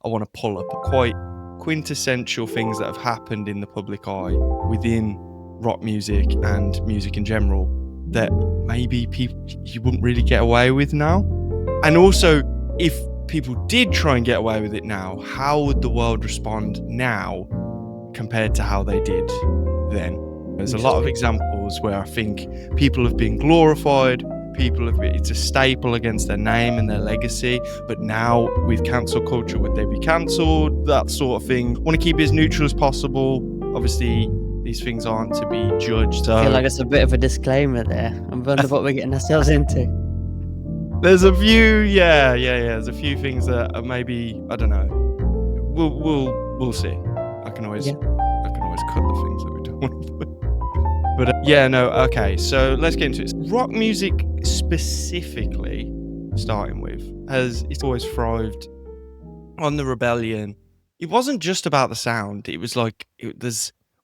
I want to pull up quite quintessential things that have happened in the public eye within rock music and music in general that maybe people you wouldn't really get away with now. And also, if people did try and get away with it now, how would the world respond now compared to how they did then? There's a lot of examples where I think people have been glorified, it's a staple against their name and their legacy, but now with cancel culture, would they be cancelled? That sort of thing. Want to keep it as neutral as possible. Obviously, these things aren't to be judged. So I feel like it's a bit of a disclaimer there. I wonder what we're getting ourselves into. There's a few, there's a few things that are maybe, I don't know. We'll see. I can always cut the things that we don't want to put. But okay, so let's get into it. Rock music specifically, starting with, it's always thrived on the rebellion. It wasn't just about the sound. It was like,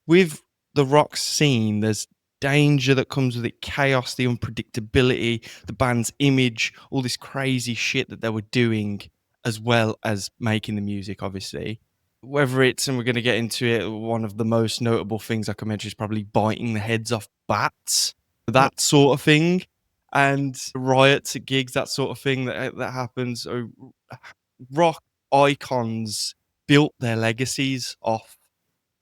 with the rock scene, there's danger that comes with it, chaos, the unpredictability, the band's image, all this crazy shit that they were doing, as well as making the music, obviously. Whether it's, and we're going to get into it, one of the most notable things I can mention is probably biting the heads off bats, that sort of thing, and riots at gigs, that sort of thing that happens. Rock icons built their legacies off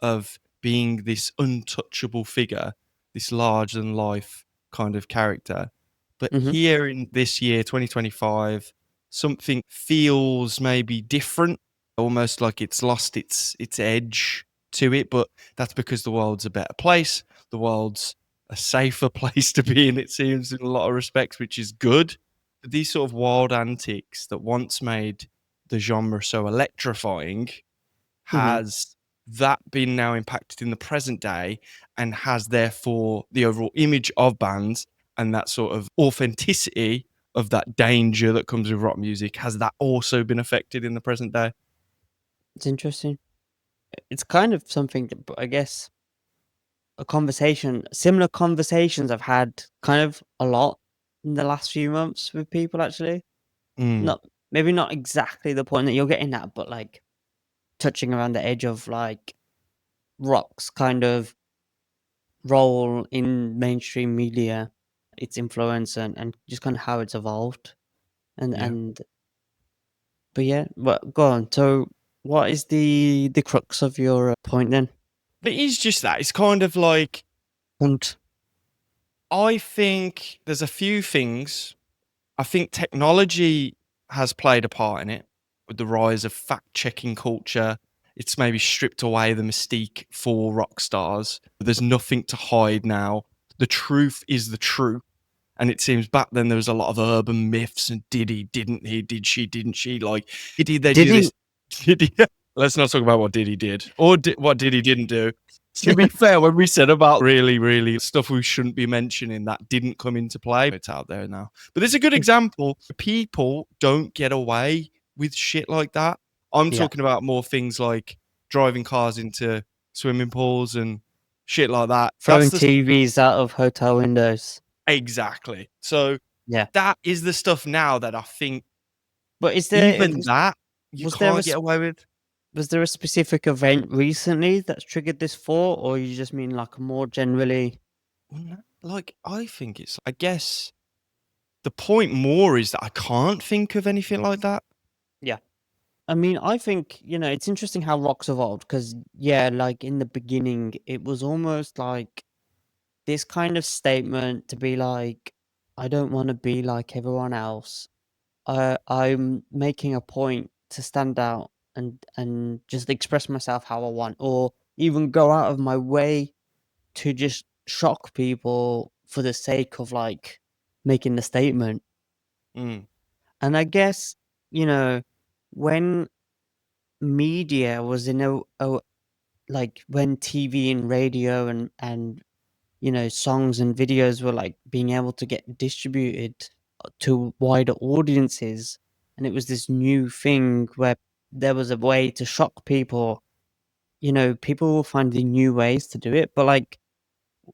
of being this untouchable figure, this larger-than-life kind of character. But here in this year, 2025, something feels maybe different, almost like it's lost its edge to it, but that's because the world's a better place. The world's a safer place to be in, it seems, in a lot of respects, which is good. But these sort of wild antics that once made the genre so electrifying, has that been now impacted in the present day, and has therefore the overall image of bands and that sort of authenticity of that danger that comes with rock music, has that also been affected in the present day? It's interesting. It's kind of something that, I guess, similar conversations I've had kind of a lot in the last few months with people, actually. Maybe not exactly the point that you're getting at, but like touching around the edge of like rock's kind of role in mainstream media, its influence, and just kind of how it's evolved. But go on. So what is the crux of your point then? It is just that. It's kind of like, I think there's a few things. I think technology has played a part in it, with the rise of fact-checking culture. It's maybe stripped away the mystique for rock stars. There's nothing to hide now. The truth is the truth. And it seems back then there was a lot of urban myths, and did he, didn't he, did she, didn't she? Like, did they do this? Did he? Let's not talk about what Diddy did, or what Diddy didn't do. To be fair, when we said about really stuff we shouldn't be mentioning that didn't come into play, it's out there now. But there's a good example. People don't get away with shit like that. I'm talking about more things like driving cars into swimming pools and shit like that. Throwing TVs out of hotel windows. Exactly. So that is the stuff now that I think, but is there even that you can't get away with. Was there a specific event recently that's triggered this thought, or you just mean like more generally? Like, I think it's, I guess the point more is that I can't think of anything like that. Yeah. I mean, I think, it's interesting how rock's evolved, because, like in the beginning, it was almost like this kind of statement to be like, I don't want to be like everyone else. I'm making a point to stand out and just express myself how I want, or even go out of my way to just shock people for the sake of like making the statement. And I guess, when media was in like when TV and radio and songs and videos were like being able to get distributed to wider audiences, and it was this new thing where there was a way to shock people, people will find the new ways to do it. But like,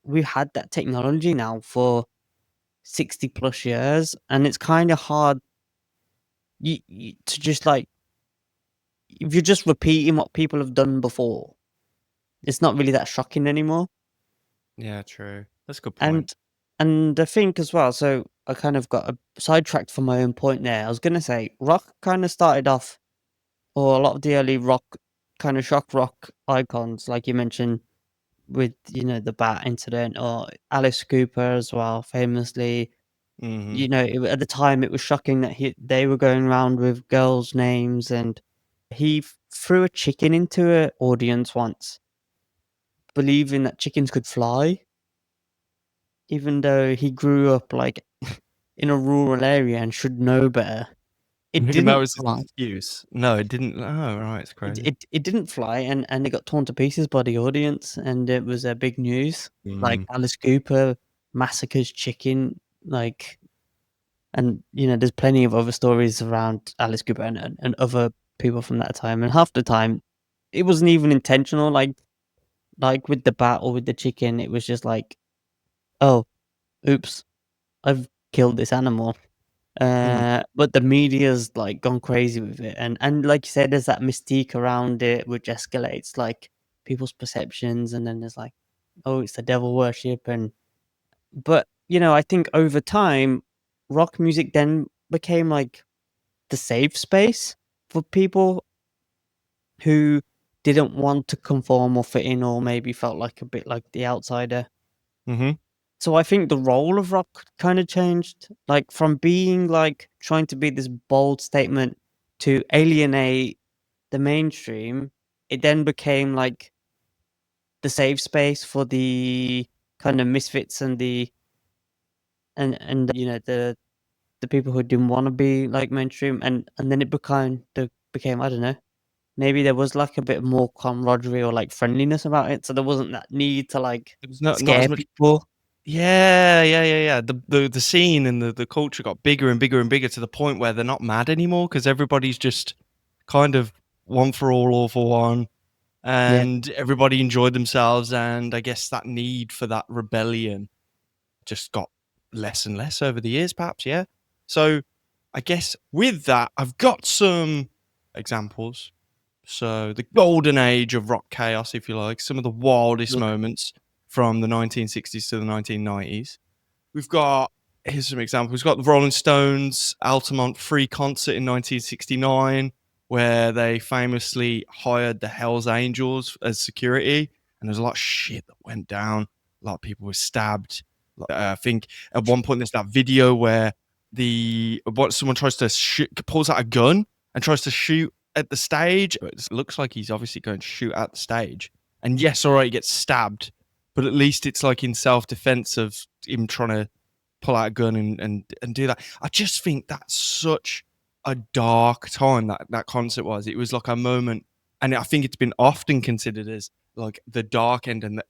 we've had that technology now for 60 plus years, and it's kind of hard to just like if you're just repeating what people have done before, it's not really that shocking anymore. Yeah, true. That's a good point. And I think as well, so I kind of got sidetracked from my own point there. I was gonna say rock kind of started off, or a lot of the early rock, kind of shock rock icons, like you mentioned with the Bat incident, or Alice Cooper as well, famously. Mhm. At the time it was shocking that they were going around with girls' names, and he threw a chicken into an audience once, believing that chickens could fly, even though he grew up like in a rural area and should know better. It And that didn't was his fly. excuse? No, it didn't. Oh, right, it's crazy. It didn't fly, and it got torn to pieces by the audience, and it was big news. Like Mm. Alice Cooper massacres chicken, like, and there's plenty of other stories around Alice Cooper and other people from that time. And half the time, it wasn't even intentional. Like with the bat or with the chicken, it was just like, oh, oops, I've killed this animal. Mm. But the media's, like, gone crazy with it, and like you said, there's that mystique around it which escalates, like, people's perceptions, and then there's like, "Oh, it's the devil worship," but, I think over time, rock music then became, like, the safe space for people who didn't want to conform or fit in, or maybe felt like a bit like the outsider. Mhm. So I think the role of rock kind of changed, like from being like trying to be this bold statement to alienate the mainstream. It then became like the safe space for the kind of misfits and the people who didn't want to be like mainstream, and then it became, I don't know, maybe there was like a bit more camaraderie or like friendliness about it, so there wasn't that need to like It was not as scare much. people. Yeah, yeah, yeah, yeah. The scene and the culture got bigger and bigger and bigger to the point where they're not mad anymore because everybody's just kind of one for all for one, Yeah. and everybody enjoyed themselves, and I guess that need for that rebellion just got less and less over the years, perhaps, yeah? So, I guess with that, I've got some examples. So, the golden age of rock chaos, if you like, some of the wildest Yeah. moments from the 1960s to the 1990s. We've got here's some examples. We've got the Rolling Stones Altamont free concert in 1969, where they famously hired the Hells Angels as security, and there's a lot of shit that went down. A lot of people were stabbed. I think at one point there's that video where someone tries to shoot, pulls out a gun and tries to shoot at the stage. It looks like he's obviously going to shoot at the stage, and yes, all right, he gets stabbed, but at least it's like in self defense of him trying to pull out a gun and do that. I just think that's such a dark time that concert was. It was like a moment, and I think it's been often considered as like the dark end and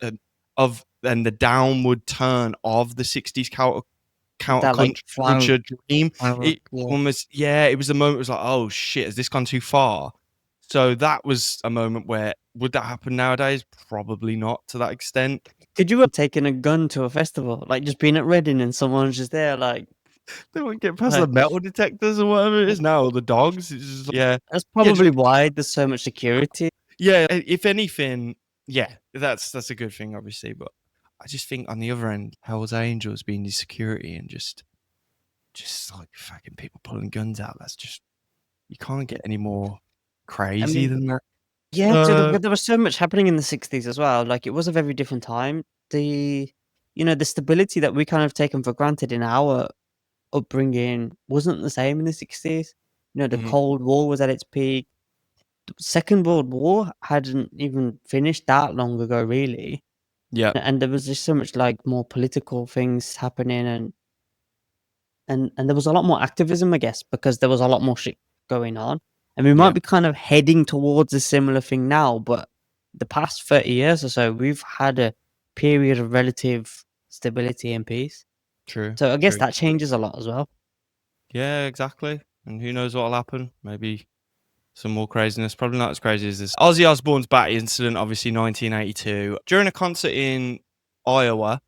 the downward turn of the 60s That like counterculture dream. flower, It yeah. almost, yeah, it was the moment. It was like, oh shit, has this gone too far? So that was a moment where would that happen nowadays? Probably not to that extent. Could you have taken a gun to a festival? Like, just being at Reading and someone's just there, They won't get past the like, metal detectors or whatever it is now, or the dogs. It's just yeah. that's Yeah, just probably why there's so much security. yeah, if anything, yeah, that's a good thing, obviously, but I just think on the other end, Hell's Angels being the security and just like fucking people pulling guns out, that's just you can't get any more I crazy mean, than that. yeah, so So there was so much happening in the 60s as well, like, it was a very different time. The stability that we kind of taken for granted in our upbringing wasn't the same in the 60s. The mhm, Cold War was at its peak. Second World War hadn't even finished that long ago, really. yeah, And there was just so much, like, more political things happening, and there was a lot more activism, I guess, because there was a lot more shit going on. And we might yeah, be kind of heading towards a similar thing now, but the past 30 years or so, we've had a period of relative stability and peace. true, So I guess true. that changes a lot as well. Yeah, exactly. And who knows what'll happen? Maybe some more craziness. Probably not as crazy as this. Ozzy Osbourne's bat incident, obviously 1982. During a concert in Iowa,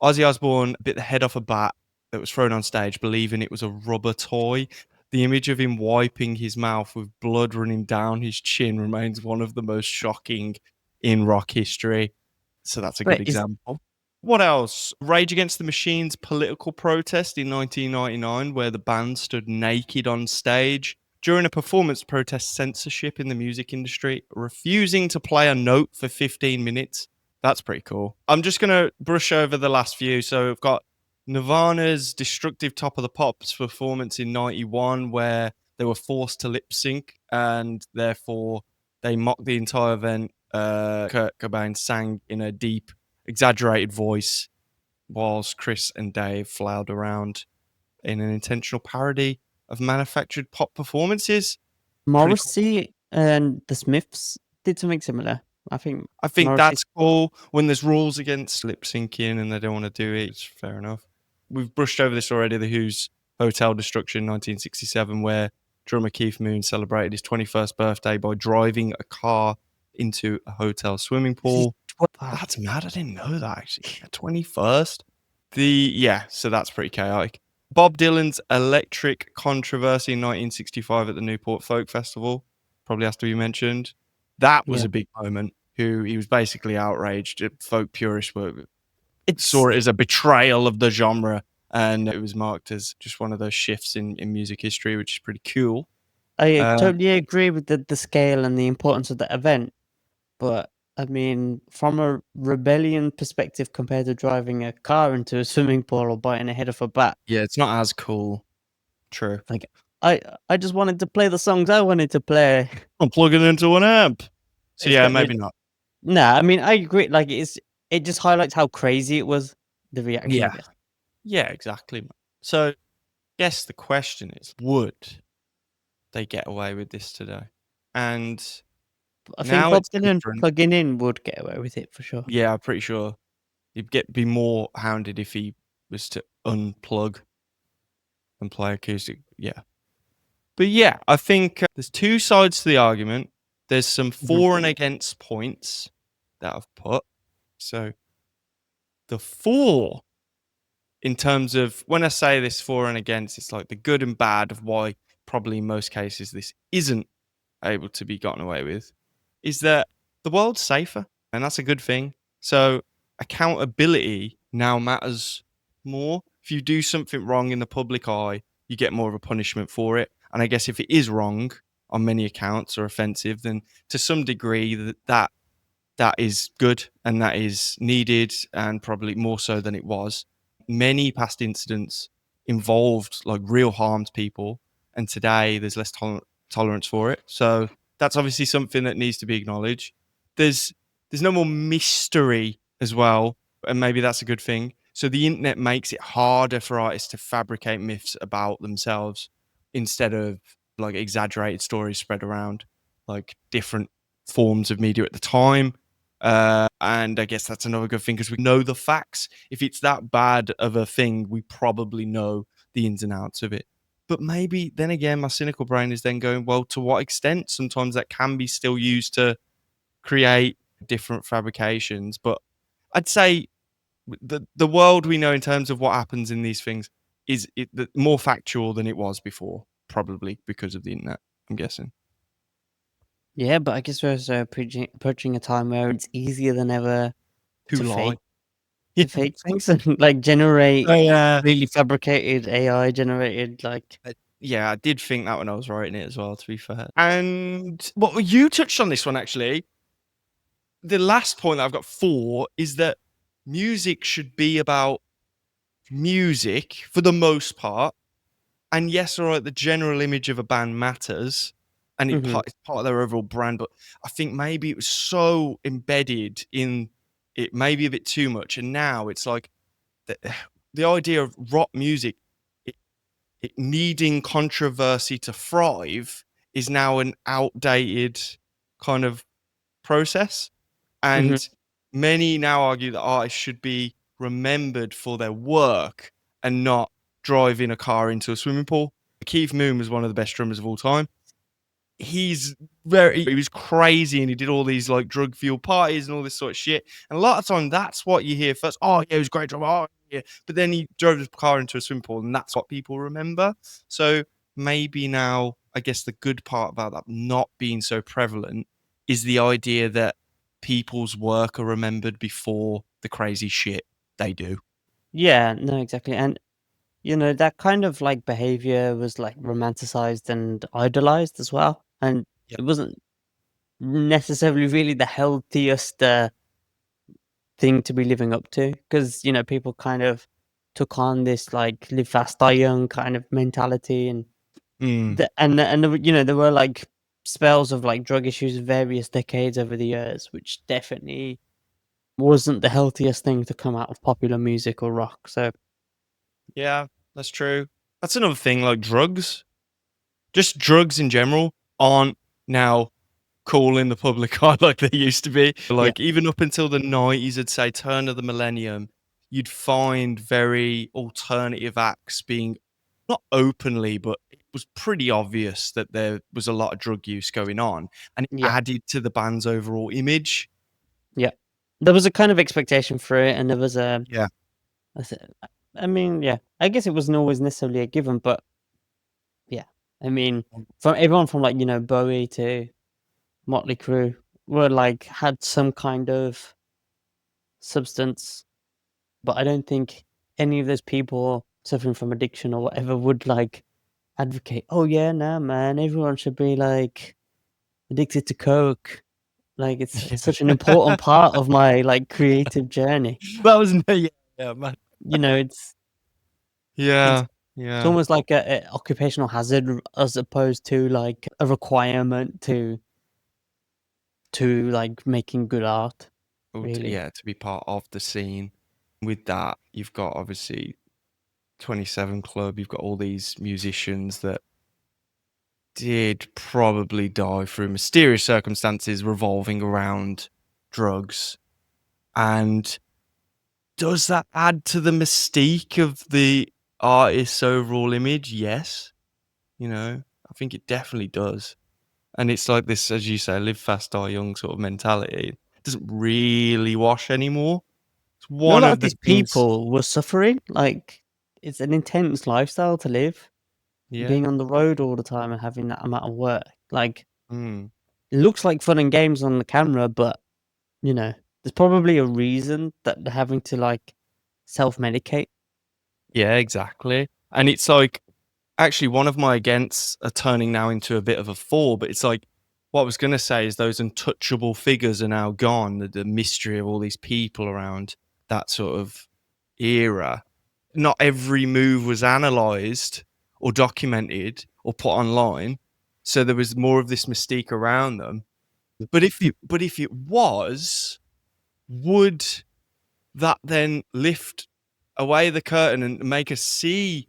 Ozzy Osbourne bit the head off a bat that was thrown on stage, believing it was a rubber toy. the image of him wiping his mouth with blood running down his chin remains one of the most shocking in rock history. So that's a good Wait, is example. What else? Rage Against the Machine's political protest in 1999, where the band stood naked on stage during a performance to protest censorship in the music industry, refusing to play a note for 15 minutes. That's pretty cool. I'm just going to brush over the last few. So we've got Nirvana's Destructive Top of the Pops performance in 91, where they were forced to lip sync and therefore they mocked the entire event. Kurt Cobain sang in a deep, exaggerated voice whilst Chris and Dave flowered around in an intentional parody of manufactured pop performances. Pretty cool. Morrissey and the Smiths did something similar. I think I think Morrissey. that's cool when there's rules against lip syncing and they don't want to do it. It's fair enough. We've brushed over this already. The Who's Hotel Destruction 1967, where drummer Keith Moon celebrated his 21st birthday by driving a car into a hotel swimming pool. That's mad. I didn't know that actually. 21st. So that's pretty chaotic. Bob Dylan's Electric Controversy in 1965 at the Newport Folk Festival probably has to be mentioned. That was Yeah. a big moment. He was basically outraged. Folk purists It's saw it as a betrayal of the genre, and it was marked as just one of those shifts in music history, which is pretty cool. I totally agree with the scale and the importance of the event, but I mean, from a rebellion perspective, compared to driving a car into a swimming pool or biting a head off a bat, Yeah, it's not as cool. True. like I just wanted to play the songs I wanted to play. I'm plugging into an amp. So It's yeah, got maybe not. Nah, I mean, I agree. Like, it just highlights how crazy it was. The reaction, I Yeah. guess. Yeah, exactly. So, guess the question is, would they get away with this today? And I think now Bob it's Dylan different. plugging in would get away with it for sure. Yeah, I'm pretty sure he'd be more hounded if he was to unplug and play acoustic. Yeah. But yeah, I think there's two sides to the argument. There's some for and against points that I've put. So the for, in terms of when I say this for and against, it's like the good and bad of why probably in most cases this isn't able to be gotten away with, is that the world's safer, and that's a good thing. So accountability now matters more. If you do something wrong in the public eye, you get more of a punishment for it. And I guess if it is wrong on many accounts or offensive, then to some degree that is good and that is needed, and probably more so than it was. Many past incidents involved like real harm to people, and today there's less tolerance for it. So that's obviously something that needs to be acknowledged. There's no more mystery as well, and maybe that's a good thing. So the internet makes it harder for artists to fabricate myths about themselves instead of like exaggerated stories spread around like different forms of media at the time. And I guess that's another good thing because we know the facts. If it's that bad of a thing, we probably know the ins and outs of it. But maybe then again, my cynical brain is then going, well, to what extent? Sometimes that can be still used to create different fabrications. But I'd say the world we know in terms of what happens in these things is more factual than it was before, probably because of the internet, I'm guessing. Yeah, but I guess we're also approaching a time where it's easier than ever to lie. fake things and like generate Yeah. really fabricated AI generated like. Yeah, I did think that when I was writing it as well, to be fair. And well, you touched on this one actually. The last point that I've got for is that music should be about music for the most part. And yes, all right, the general image of a band matters and it's part of their overall brand. But I think maybe it was so embedded in it, maybe a bit too much. And now it's like the idea of rock music, it needing controversy to thrive is now an outdated kind of process. And many now argue that artists should be remembered for their work and not driving a car into a swimming pool. Keith Moon was one of the best drummers of all time. He was crazy and he did all these like drug fueled parties and all this sort of shit. And a lot of time that's what you hear first. Oh, yeah, he was a great drummer. Oh, yeah. But then he drove his car into a swimming pool and that's what people remember. So maybe now, I guess the good part about that not being so prevalent is the idea that people's work are remembered before the crazy shit they do. Yeah, no, exactly. And that kind of like behavior was like romanticized and idolized as well. And Yeah. it wasn't necessarily really the healthiest thing to be living up to, because people kind of took on this like live fast die young kind of mentality. And Mm. there there were like spells of like drug issues in various decades over the years, which definitely wasn't the healthiest thing to come out of popular music or rock. So Yeah, that's true. That's another thing, like drugs. Just drugs in general aren't now cool in the public eye like they used to be. yeah, Like even up until the 90s, I'd say turn of the millennium, you'd find very alternative acts being not openly, but it was pretty obvious that there was a lot of drug use going on, and it yeah, added to the band's overall image. yeah. There was a kind of expectation for it, and there was Yeah. a th- I mean, yeah, I guess it wasn't always necessarily a given, but yeah, I mean, from everyone from like Bowie to Motley Crue were like had some kind of substance, but I don't think any of those people suffering from addiction or whatever would like advocate, "Oh yeah, nah, man, everyone should be like addicted to coke." Like it's such an important part of my like creative journey. That was yeah, yeah, man. It's it's Yeah, it's yeah. almost like a occupational hazard as opposed to like a requirement to like making good art, Oh, really. yeah, to be part of the scene. With that, you've got obviously 27 Club, you've got all these musicians that did probably die through mysterious circumstances revolving around drugs. And does that add to the mystique of the artist's overall image? Yes. I think it definitely does. And it's like this, as you say, live fast, die young sort of mentality. It doesn't really wash anymore. It's And a one lot of of the these things. people were suffering. Like it's an intense lifestyle to live, Yeah. being on the road all the time and having that amount of work. Like Mm. it looks like fun and games on the camera, but there's probably a reason that they're having to like self-medicate. Yeah, exactly. And it's like, actually, one of my againsts are turning now into a bit of a for, but it's like, what I was going to say is those untouchable figures are now gone. The mystery of all these people around that sort of era. Not every move was analyzed or documented or put online. So there was more of this mystique around them. But if it was, would that then lift away the curtain and make us see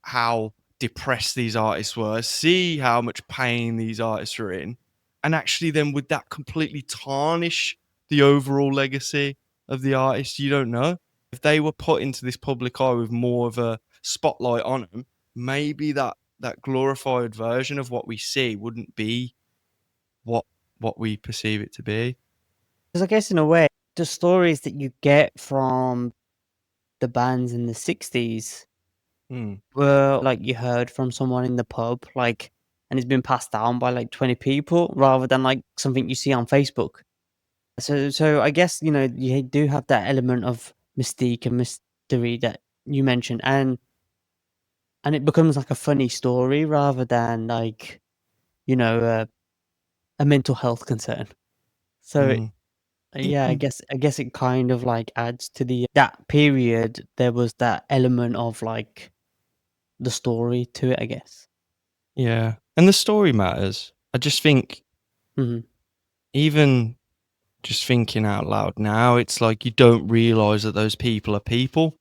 how depressed these artists were, see how much pain these artists are in, and actually then would that completely tarnish the overall legacy of the artist? You don't know. If they were put into this public eye with more of a spotlight on them, maybe that glorified version of what we see wouldn't be what what we perceive it to be. Because I guess in a way, the stories that you get from the bands in the 60s Mm. were like you heard from someone in the pub, like, and it's been passed down by like 20 people rather than like something you see on Facebook. So I guess, you do have that element of mystique and mystery that you mentioned, and it becomes like a funny story rather than like, you know, uh, a mental health concern. So Mm. yeah, I guess it kind of like adds to the that period. There was that element of like the story to it, I guess. Yeah. And the story matters. I just think, Mhm. even just thinking out loud now, it's like you don't realize that those people are people.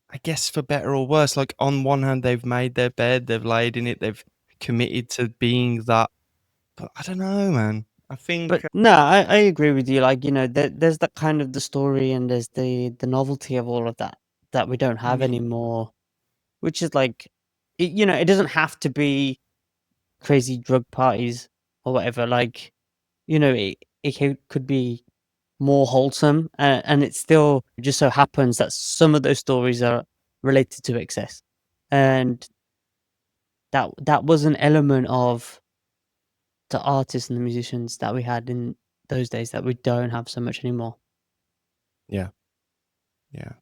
I guess for better or worse. Like on one hand, they've made their bed, they've laid in it, they've committed to being that. But I don't know, man. I think, But no, I agree with you. Like, there's that kind of the story and there's the novelty of all of that we don't have yeah, anymore, which is like, it doesn't have to be crazy drug parties or whatever. Like, it could be more wholesome, and it still just so happens that some of those stories are related to excess, and that was an element of the artists and the musicians that we had in those days that we don't have so much anymore. Yeah. Yeah.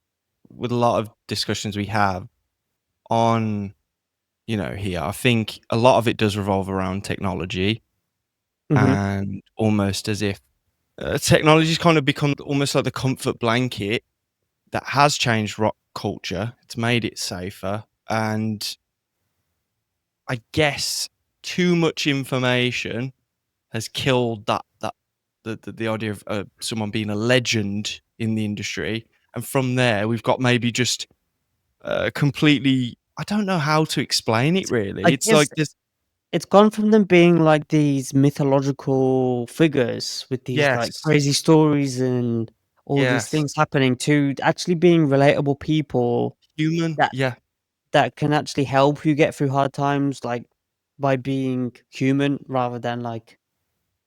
With a lot of discussions we have on, here, I think a lot of it does revolve around technology, Mhm. and almost as if technology's kind of become almost like the comfort blanket that has changed rock culture. It's made it safer, and I guess too much information has killed the idea of someone being a legend in the industry. And from there, we've got maybe just completely. I don't know how to explain it. Really, I it's guess like this. it's gone from them being like these mythological figures with these like Yes, crazy stories and all these yes, things happening to actually being relatable people human. that Yeah, that can actually help you get through hard times, like by being human rather than like,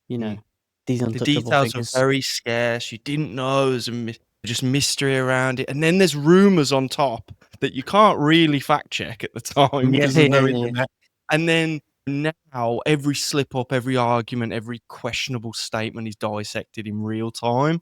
you know, mm. these The untouchable details are figures. very scarce. You didn't know there's just mystery around it, and then there's rumors on top that you can't really fact check at the time Yeah, because yeah, there's no yeah, internet. And then now every slip up, every argument, every questionable statement is dissected in real time.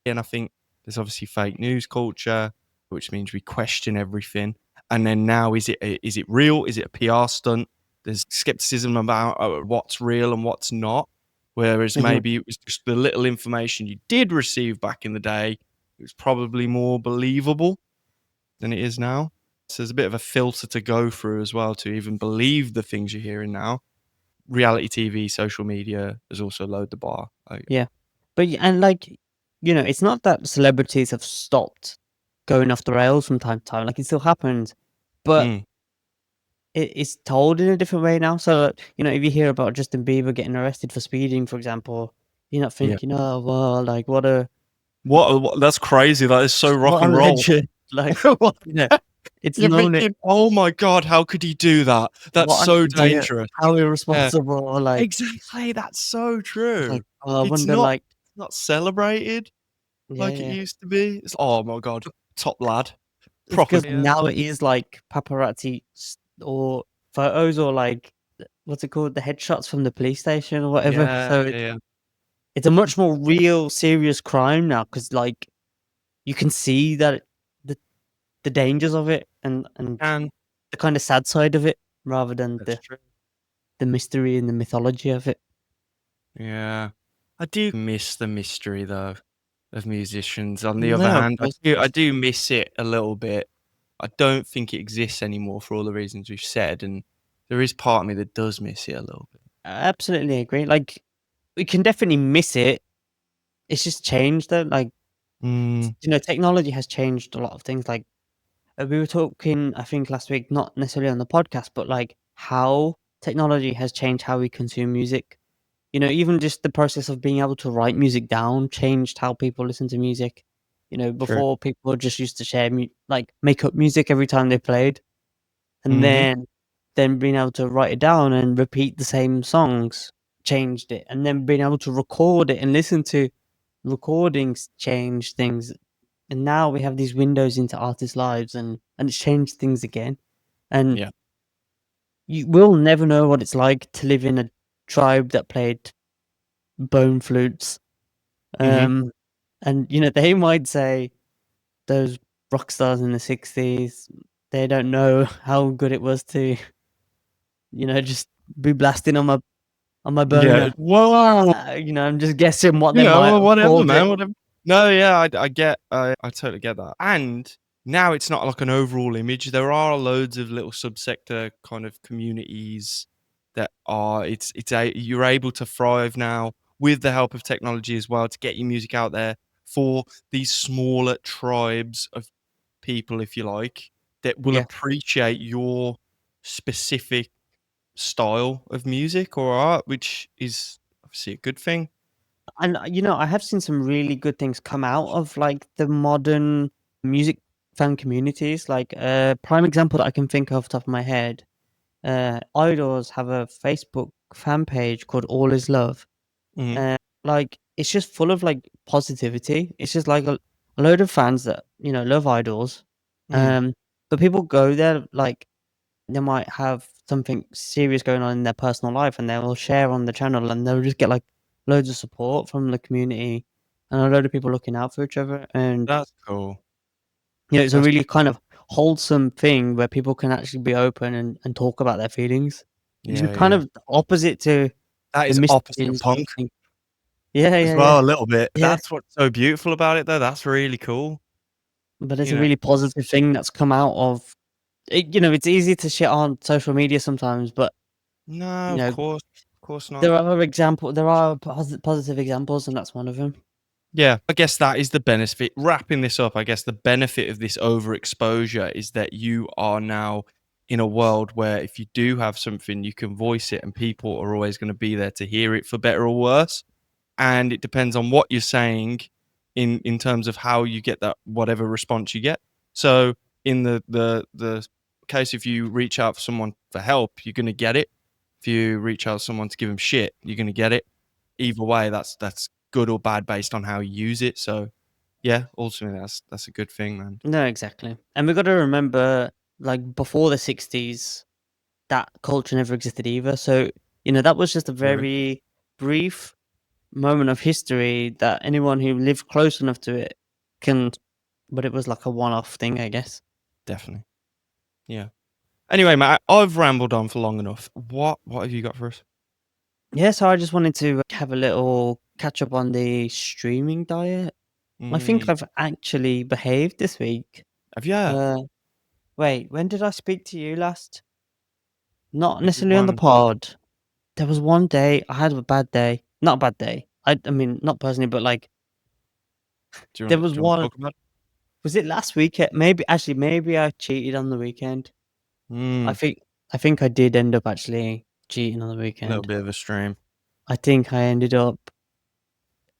And I think there's obviously fake news culture, which means we question everything. And then now, is it real? Is it a PR stunt? There's skepticism about what's real and what's not. Whereas mhm, maybe it was just the little information you did receive back in the day. It was probably more believable than it is now. So there's a bit of a filter to go through as well to even believe the things you're hearing now. Reality TV, social media has also lowered the bar. yeah. But and like, it's not that celebrities have stopped going off the rails from time to time. Like it still happens, but Mm, it's told in a different way now. So, if you hear about Justin Bieber getting arrested for speeding, for example, you're not yeah. thinking, "Oh, well, like What? That's crazy. That is so rock what a and roll. legend!" Like, What? you know, it's You're known it. thinking, "Oh my god, how could he do that? That's What an so idiot! dangerous." How Yeah, irresponsible! Or exactly. That's so like, true. oh, I It's wonder, not like, it's not celebrated yeah, like it yeah. used to be. Oh my god, top lad, It's proper. because Yeah, now it is like paparazzi or photos or like what's it called, the headshots from the police station or whatever. yeah, So yeah. it's a much more real, serious crime now because like you can see that the the dangers of it and And the kind of sad side of it rather than that's the true. the mystery and the mythology of it. Yeah, I do miss the mystery though of musicians. On the other No, of hand, I course, of do I course. do miss it a little bit. I don't think it exists anymore for all the reasons we've said, and there is part of me that does miss it a little bit. I absolutely agree. Like we can definitely miss it. It's just changed though. Like Mm, technology has changed a lot of things. Like we were talking, I think last week, not necessarily on the podcast, but like how technology has changed how we consume music. Even just the process of being able to write music down changed how people listen to music. true. Before people just used to share like make up music every time they played, and Mhm. then being able to write it down and repeat the same songs changed it, and then being able to record it and listen to recordings changed things. And now we have these windows into artists' lives, and it's changed things again. And Yeah. you will never know what it's like to live in a tribe that played bone flutes. Mhm. Um, and they might say those rock stars in the '60s, they don't know how good it was to, just be blasting on my Yeah. boner. Wow. I'm just guessing what they might Well, have whatever, called it. man, whatever. No, yeah, I get I totally get that. And now it's not like an overall image. There are loads of little subsector kind of communities that are you're able to thrive now with the help of technology as well to get your music out there for these smaller tribes of people, if you like, that will Yeah. appreciate your specific style of music or art, which is obviously a good thing. And, I have seen some really good things come out of, like, the modern music fan communities. Like, a prime example that I can think of off the top of my head, Idols have a Facebook fan page called All Is Love. Mhm, Like, it's just full of, like, positivity. It's just, like, a load of fans that, love Idols. mm, Um, but people go there, like, they might have something serious going on in their personal life, and they'll share on the channel, and they'll just get like loads of support from the community and a load of people looking out for each other. And That's cool. it's a That's really kind of wholesome thing where people can actually be open and talk about their feelings. Which is yeah, kind yeah. of opposite to That the is Mystique opposite of and punk stuff thing. Yeah, as yeah, yeah, well, a little bit. yeah. That's what's so beautiful about it, though. That's really cool. But it's You a know, really positive thing that's come out of it. It's easy to shit on social media sometimes, but no, you know, of course not. there are positive examples, and that's one of them. Yeah, I guess that is the benefit. Wrapping this up, I guess the benefit of this overexposure is that you are now in a world where if you do have something, you can voice it, and people are always going to be there to hear it for better or worse. And it depends on what you're saying in terms of how you get that whatever response you get. So in the case, if you reach out for someone for help, you're going to get it. If you reach out to someone to give them shit, you're going to get it. Either way, that's good or bad based on how you use it. So yeah, ultimately that's a good thing, man. No, exactly. And we've got to remember, like, before the 60s, that culture never existed either. So, that was just a True. very brief moment of history that anyone who lived close enough to it can, but it was like a one off thing, I guess. Definitely. Yeah. Anyway, Matt, I've rambled on for long enough. What have you got for us? Yeah, so I just wanted to have a little catch up on the streaming diet. I think Mm, I've actually behaved this week. have you? Uh, Wait, when did I speak to you last? Not Maybe necessarily on the one. pod. There was one day I had a bad day. Not a bad day. I mean, not personally, but like Do you there want was do you want to one. talk about Was it last weekend? Maybe I cheated on the weekend. it? I think I think I did end up actually cheating on the A little weekend. bit of a stream. I think I ended up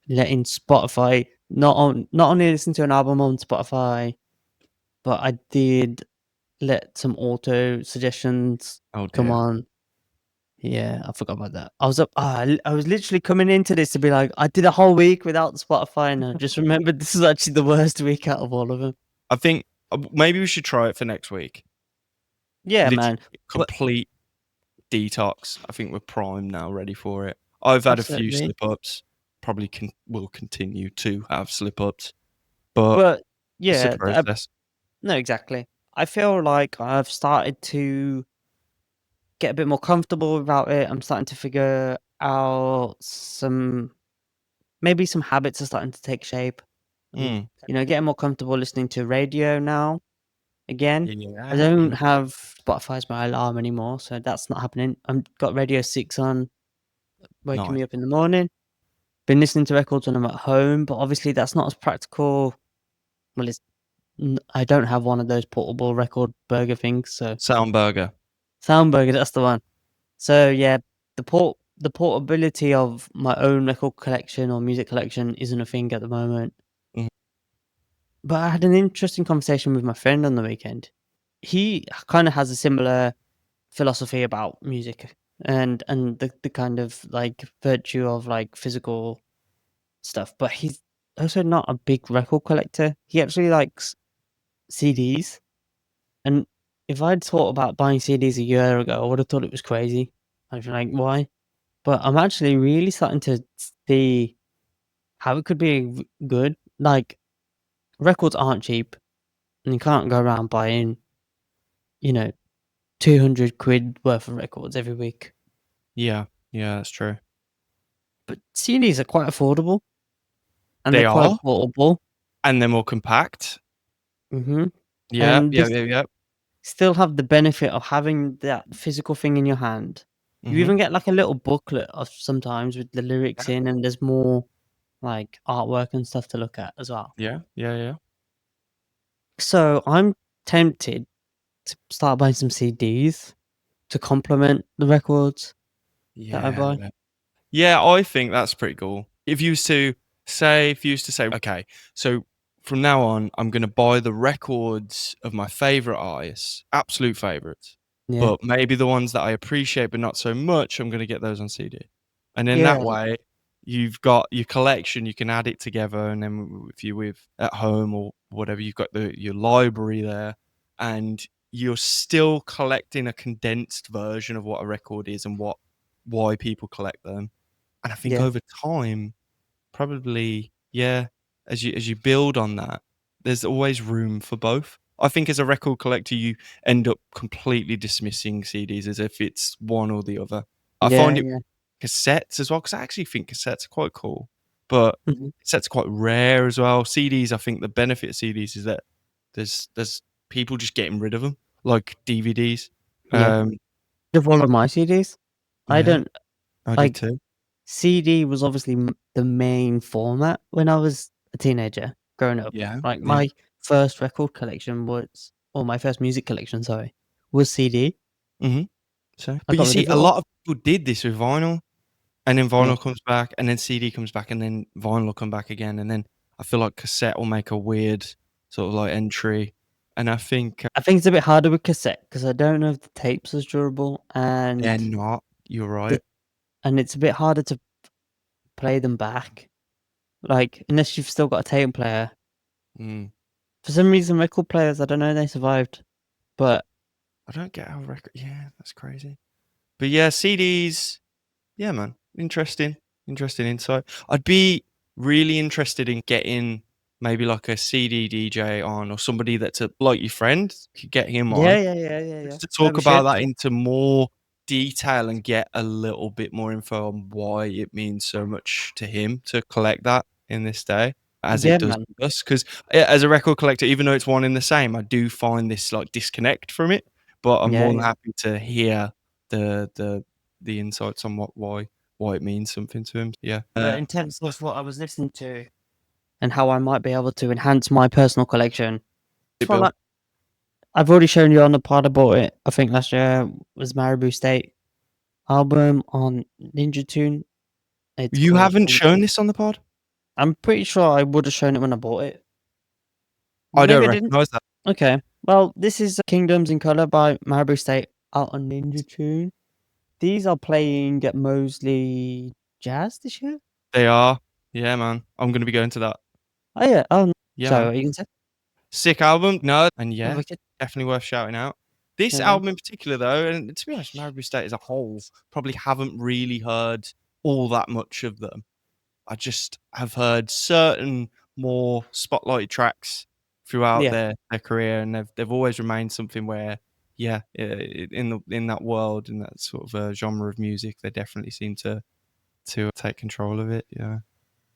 letting Spotify not only listen to an album on Spotify, but I did let some auto suggestions Oh come dear. on. Yeah, I forgot about that. I was up. I was literally coming into this to be like, I did a whole week without Spotify, and I just remembered this is actually the worst week out of all of them. I think maybe we should try it for next week. Yeah, Literally man. But complete detox. I think we're primed now, ready for it. I've had a few absolutely. slip ups. Probably will continue to have slip ups, but But it's a yeah, process. no, exactly. I feel like I've started to get a bit more comfortable about it. I'm starting to figure out maybe some habits are starting to take shape. I'm, Mm. getting more comfortable listening to radio now again. I Yeah, don't yeah. have Spotify as my alarm anymore, so that's not happening. I've got Radio 6 on, waking Nice. me up in the morning. Been listening to records when I'm at home, but obviously that's not as practical. Well, I don't have one of those portable record burger things, so Sound burger. Soundburger, that's the one. So yeah, the portability of my own record collection or music collection isn't a thing at the moment. Mhm. But I had an interesting conversation with my friend on the weekend. He kind of has a similar philosophy about music and the kind of like virtue of like physical stuff, but he's also not a big record collector. He actually likes CDs, and if I'd thought about buying CDs a year ago, I would have thought it was crazy. I'd be like, why? But I'm actually really starting to see how it could be good. Like, records aren't cheap, and you can't go around buying, you know, 200 quid worth of records every week. Yeah, yeah, that's true. But CDs are quite affordable, and they're They quite are, portable. and they're more compact. hmm Yeah, And yeah, they yeah, yeah. still have the benefit of having that physical thing in your hand. You Mhm. even get like a little booklet of sometimes with the lyrics Yeah, in, and there's more like artwork and stuff to look at as well. yeah, yeah, yeah. So I'm tempted to start buying some CDs to complement the records that I buy. Yeah. Yeah, I think that's pretty cool. If you used to say, okay, so from now on, I'm going to buy the records of my favorite artists, absolute favorites, Yeah. but maybe the ones that I appreciate but not so much, I'm going to get those on CD. And then Yeah. that way, you've got your collection, you can add it together, and then if you're with at home or whatever, you've got your library there, and you're still collecting a condensed version of what a record is and why people collect them. And I think Yeah. over time, probably, yeah, as you build on that, there's always room for both. I think as a record collector, you end up completely dismissing CDs as if it's one or the other. I Yeah, find it yeah. cassettes as well, because I actually think cassettes are quite cool, but Mhm. cassettes are quite rare as well. CDs, I think the benefit of CDs is that there's people just getting rid of them, like DVDs. Yeah. Um, Of all of my CDs, I yeah, don't I did like too. CD was obviously the main format when I was a teenager growing up. Yeah, Like yeah. my first record collection was, or my first music collection, sorry, was CD. Mhm. So, I but you got rid see, of it a all. lot of people did this with vinyl, and then Yeah. vinyl comes back, and then CD comes back, and then vinyl will come back again, and then I feel like cassette will make a weird sort of like entry, and I think I think it's a bit harder with cassette because I don't know if the tape's as durable they're and not. You're the right. and it's a bit harder to play them back. Like unless you've still got a tape player. Mm. For some reason, record players, I don't know, they survived. But I don't get how record. Yeah, that's crazy. But yeah, CDs. Yeah, man. Interesting insight. I'd be really interested in getting maybe like a CD DJ on, or somebody that's like your friend. Could get him yeah, on yeah, yeah, yeah, yeah. just to No, talk we about should. that into more detail and get a little bit more info on why it means so much to him to collect that in this day as it Yeah, does man. to us. Because as a record collector, even though it's one in the same, I do find this like disconnect from it. But I'm Yeah, more than yeah. happy to hear the the the insights on why it means something to him. Yeah. But in terms of what I was listening to and how I might be able to enhance my personal collection, for Bill, like, I've already shown you on the pod. I bought it, I think last year, was Marabou State album on Ninja Tune. It's you called, haven't shown this on the pod? I'm pretty sure I would have shown it when I bought it. I don't Maybe I didn't. recognize that. Okay. Well, this is Kingdoms in Color by Marabou State out on Ninja Tune. These are playing at Mosley Jazz this year? They are. Yeah, man. I'm gonna be going to that. Oh, yeah. Oh, no. Yeah, Sorry, man. what you can say? Sick album. No, and Oh, yeah, wicked. definitely worth shouting out. This Yeah, man. album in particular, though, and to be honest, Marabou State as a whole, probably haven't really heard all that much of them. I just have heard certain more spotlighted tracks throughout Yeah. their career, and they've always remained something where, yeah, in that world, in that sort of genre of music, they definitely seem to take control of it. Yeah.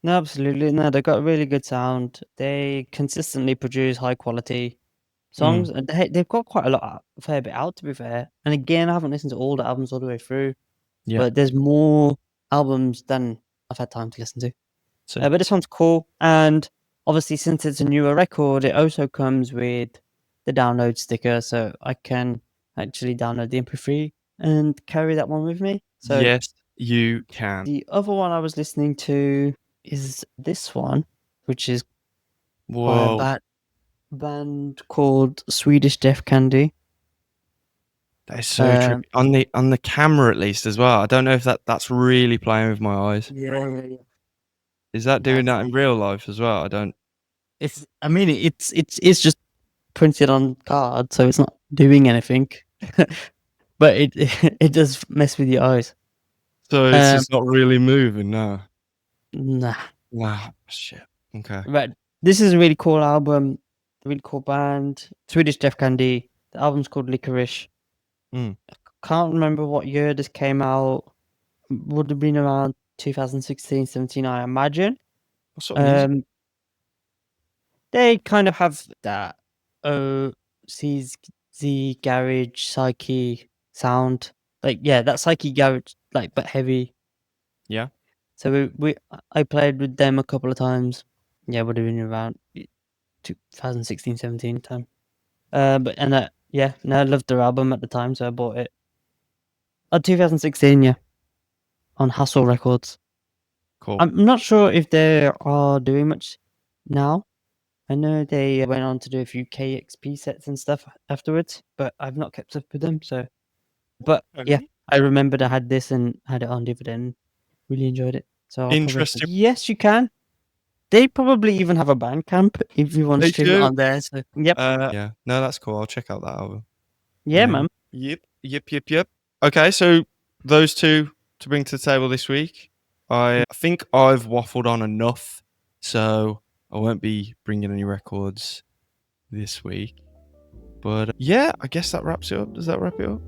No, absolutely. No, they've got a really good sound. They consistently produce high quality songs, Mm, and they've got quite a lot, a fair bit out, to be fair. And again, I haven't listened to all the albums all the way through, yeah. but there's more albums than I've had time to listen to. So But this one's cool, and obviously, since it's a newer record, it also comes with the download sticker, so I can actually download the MP3 and carry that one with me. So yes, you can. the other one I was listening to is this one, which is by a Whoa. band called Swedish Death Candy. That is so trippy. Um, On the camera at least as well. I don't know if that's really playing with my eyes. yeah, yeah, yeah. Is that doing Nice. that in real life as well? I don't. It's. I mean, it's just printed on card, so it's not doing anything. But it it does mess with your eyes. So it's Um, just not really moving now. nah. Wow, shit. Okay. Right. This is a really cool album, a really cool band. Swedish Death Candy. The album's called Licorice. Mm. Can't remember what year this came out. Would have been around 2016, 17, I imagine. What sort of music? Um, they kind of have that OCZ garage psyche sound. Like yeah, that psyche garage, like but heavy. Yeah. So I played with them a couple of times. Yeah, would have been around 2016, 17 time. But and yeah, no, I loved their album at the time, so I bought it. 2016, yeah, on Hustle Records. Cool. I'm not sure if they are doing much now. I know they went on to do a few KXP sets and stuff afterwards, but I've not kept up with them. So, but yeah, Okay. I remembered I had this and had it on dividend. Really enjoyed it. So I'll probably Interesting. yes, you can. They probably even have a Bandcamp if you want to They stream it do. on there. So yep, Yeah. No, that's cool. I'll check out that album. Yeah, man. Yep. Okay, so those two to bring to the table this week. I think I've waffled on enough, so I won't be bringing any records this week. But yeah, I guess that wraps it up. Does that wrap it up?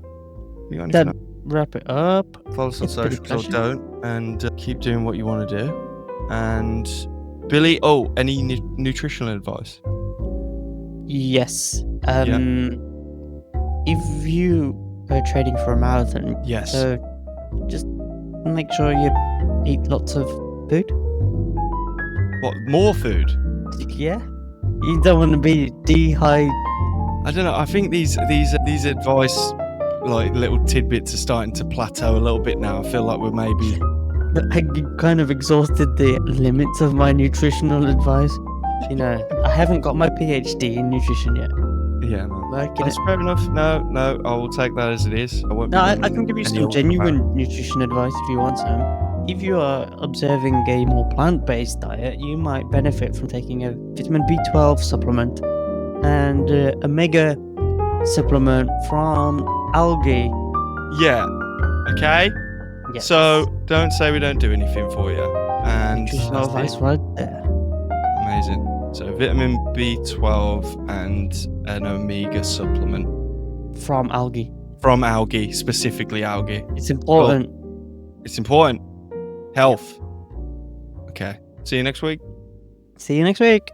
You got anything That wrap it up. Follow us on It's been a socials or pleasure. don't, and keep doing what you want to do. And Billy, any nutritional advice? Yes. If you are trading for a marathon, Yes. so just make sure you eat lots of food. What, more food? Yeah. You don't want to be dehydrated. I don't know. I think these advice, like little tidbits, are starting to plateau a little bit now. I feel like we're maybe. I kind of exhausted the limits of my nutritional advice. You know, I haven't got my PhD in nutrition yet. Yeah, man. Like, That's fair enough. No, I will take that as it is. I won't. No, I can give you some genuine nutrition advice if you want some. If you are observing a more plant-based diet, you might benefit from taking a vitamin B12 supplement and omega supplement from algae. Yeah. Okay. Yes. So don't say we don't do anything for you. And nutritional advice right there. Amazing. So vitamin B12 and an omega supplement From algae. from algae, specifically algae. It's important. It's important. Health. Okay. See you next week. See you next week.